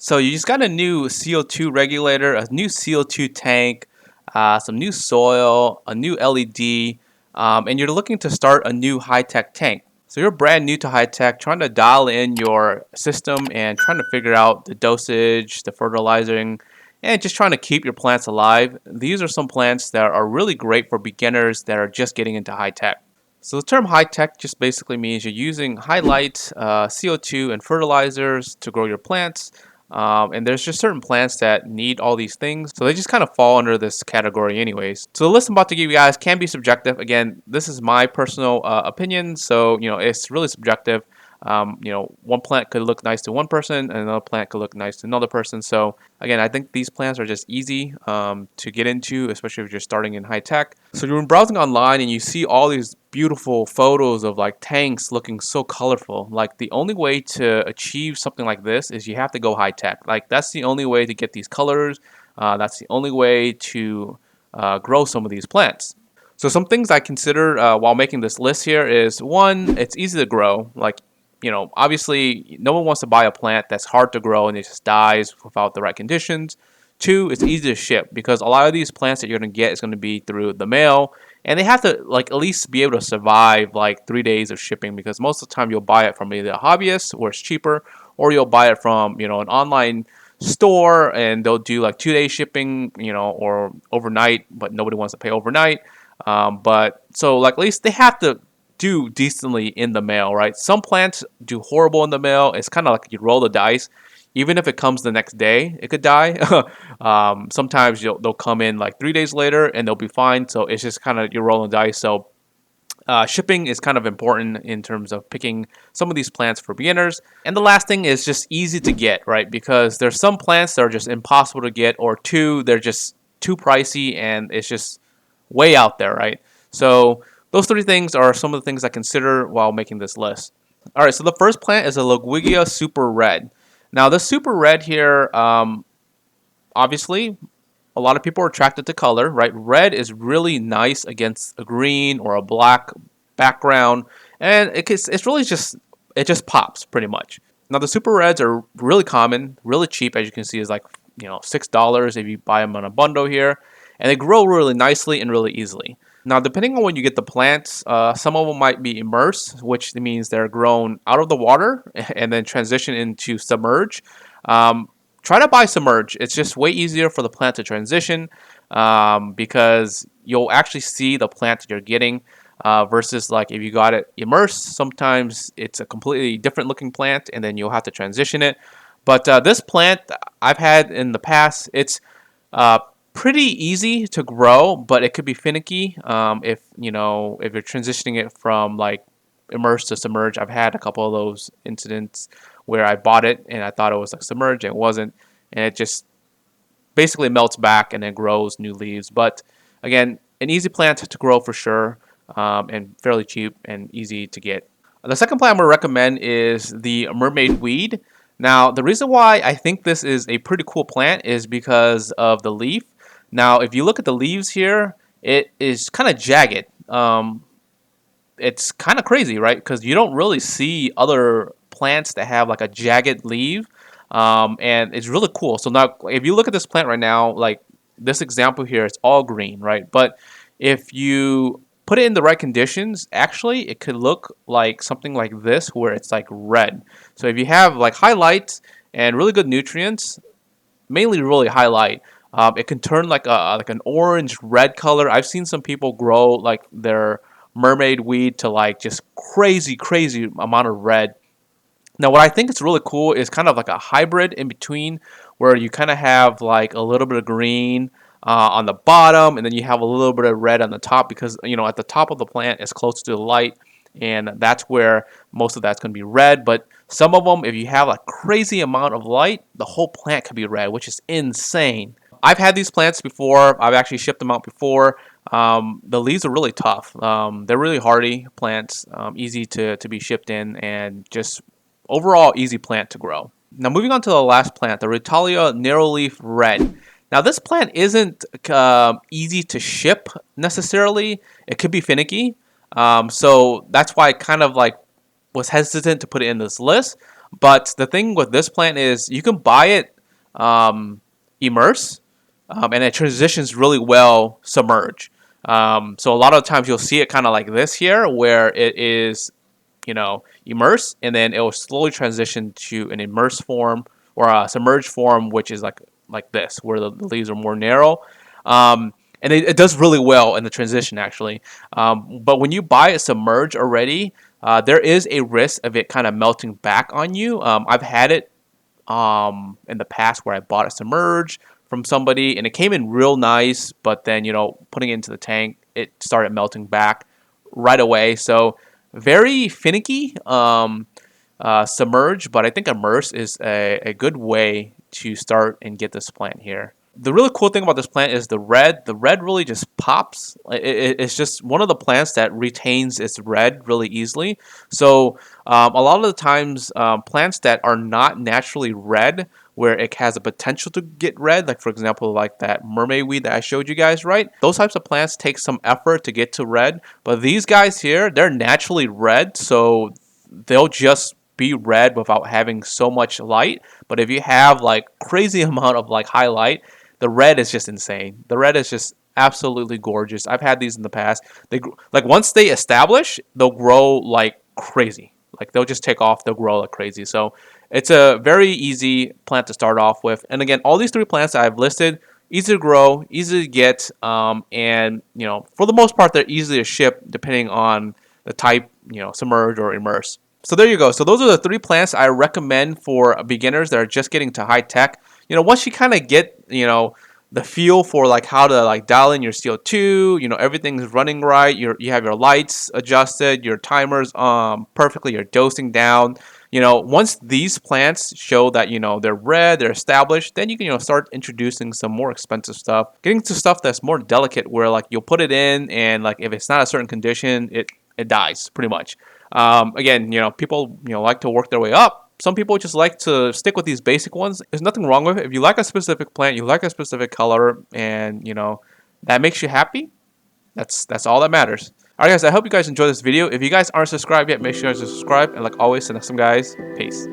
So you just got a new CO2 regulator, a new CO2 tank, some new soil, a new LED, and you're looking to start a new high-tech tank. So you're brand new to high-tech, trying to dial in your system and trying to figure out the dosage, the fertilizing, and just trying to keep your plants alive. These are some plants that are really great for beginners that are just getting into high-tech. So the term high-tech just basically means you're using high light, CO2, and fertilizers to grow your plants. And there's just certain plants that need all these things. So they just kind of fall under this category anyways. So the list I'm about to give you guys can be subjective. Again, this is my personal opinion. So, it's really subjective. One plant could look nice to one person and another plant could look nice to another person. So again, I think these plants are just easy to get into, especially if you're starting in high tech. So you're browsing online and you see all these beautiful photos of like tanks looking so colorful. Like the only way to achieve something like this is you have to go high tech. Like that's the only way to get these colors. That's the only way to grow some of these plants. So some things I consider while making this list here is one, it's easy to grow. Like, obviously no one wants to buy a plant that's hard to grow and it just dies without the right conditions. Two, it's easy to ship because a lot of these plants that you're going to get is going to be through the mail, and they have to like at least be able to survive like 3 days of shipping because most of the time you'll buy it from either a hobbyist where it's cheaper, or you'll buy it from an online store and they'll do like 2 day shipping, or overnight, but nobody wants to pay overnight. But so like at least they have to do decently in the mail, right? Some plants do horrible in the mail. It's kind of like you roll the dice. Even if it comes the next day, it could die. Sometimes they'll come in like 3 days later and they'll be fine. So it's just kind of you're rolling the dice. So shipping is kind of important in terms of picking some of these plants for beginners. And the last thing is just easy to get, right? Because there's some plants that are just impossible to get, or two, they're just too pricey and it's just way out there, right? So those three things are some of the things I consider while making this list. All right, so the first plant is a Lugia Super Red. Now, this Super Red here, obviously, a lot of people are attracted to color, right? Red is really nice against a green or a black background, and it's really it just pops pretty much. Now, the Super Reds are really common, really cheap, as you can see, is like $6 if you buy them on a bundle here, and they grow really nicely and really easily. Now, depending on when you get the plants, some of them might be immersed, which means they're grown out of the water and then transition into submerge. Try to buy submerge. It's just way easier for the plant to transition because you'll actually see the plant that you're getting versus like if you got it immersed, sometimes it's a completely different looking plant and then you'll have to transition it. But this plant I've had in the past, it's pretty easy to grow, but it could be finicky if you're transitioning it from like immersed to submerged. I've had a couple of those incidents where I bought it and I thought it was like submerged and it wasn't, and it just basically melts back and then grows new leaves. But again, an easy plant to grow for sure, and fairly cheap and easy to get. The second plant I'm going to recommend is the Mermaid Weed. Now, the reason why I think this is a pretty cool plant is because of the leaf. Now, if you look at the leaves here, it is kind of jagged. It's kind of crazy, right? Because you don't really see other plants that have like a jagged leaf, and it's really cool. So now, if you look at this plant right now, like this example here, it's all green, right? But if you put it in the right conditions, actually, it could look like something like this, where it's like red. So if you have like highlights and really good nutrients, mainly really highlight, it can turn like an orange red color. I've seen some people grow like their mermaid weed to like just crazy amount of red. Now, what I think is really cool is kind of like a hybrid in between, where you kind of have like a little bit of green on the bottom, and then you have a little bit of red on the top, because at the top of the plant is close to the light, and that's where most of that's going to be red. But some of them, if you have a crazy amount of light, the whole plant could be red, which is insane. I've had these plants before. I've actually shipped them out before. The leaves are really tough. They're really hardy plants, easy to be shipped in, and just overall easy plant to grow. Now, moving on to the last plant, the Retalia narrowleaf red. Now, this plant isn't easy to ship necessarily. It could be finicky. So that's why I kind of like was hesitant to put it in this list. But the thing with this plant is you can buy it immerse, and it transitions really well submerge. So a lot of times you'll see it kind of like this here, where it is, immerse, and then it will slowly transition to an immerse form or a submerged form, which is like this, where the leaves are more narrow. And it does really well in the transition, actually. But when you buy it submerged already, there is a risk of it kind of melting back on you. I've had it in the past where I bought it submerged from somebody and it came in real nice, but then putting it into the tank, it started melting back right away. So very finicky. Submerge, but I think immerse is a good way to start and get this plant here. The really cool thing about this plant is the red. The red really just pops. It's just one of the plants that retains its red really easily. So a lot of the times, plants that are not naturally red, where it has a potential to get red, like for example, like that mermaid weed that I showed you guys, right? Those types of plants take some effort to get to red, but these guys here, they're naturally red, so they'll just be red without having so much light. But if you have like crazy amount of like highlight, the red is just insane. The red is just absolutely gorgeous. I've had these in the past. They like once they establish, they'll grow like crazy. Like they'll just take off. They'll grow like crazy. So it's a very easy plant to start off with. And again, all these three plants that I've listed, easy to grow, easy to get, and for the most part, they're easy to ship depending on the type, submerge or immerse. So there you go. So those are the three plants I recommend for beginners that are just getting to high tech. Once you kind of get, the feel for like how to like dial in your CO2, everything's running right. You have your lights adjusted, your timers perfectly, your dosing down. Once these plants show that they're red, they're established, then you can start introducing some more expensive stuff, getting to stuff that's more delicate, where like you'll put it in and like if it's not a certain condition, it dies pretty much. Again, people like to work their way up. Some people just like to stick with these basic ones. There's nothing wrong with it. If you like a specific plant, you like a specific color, and that makes you happy, that's all that matters. Alright guys, I hope you guys enjoyed this video. If you guys aren't subscribed yet, make sure you guys subscribe, and like always, to the next time guys, peace.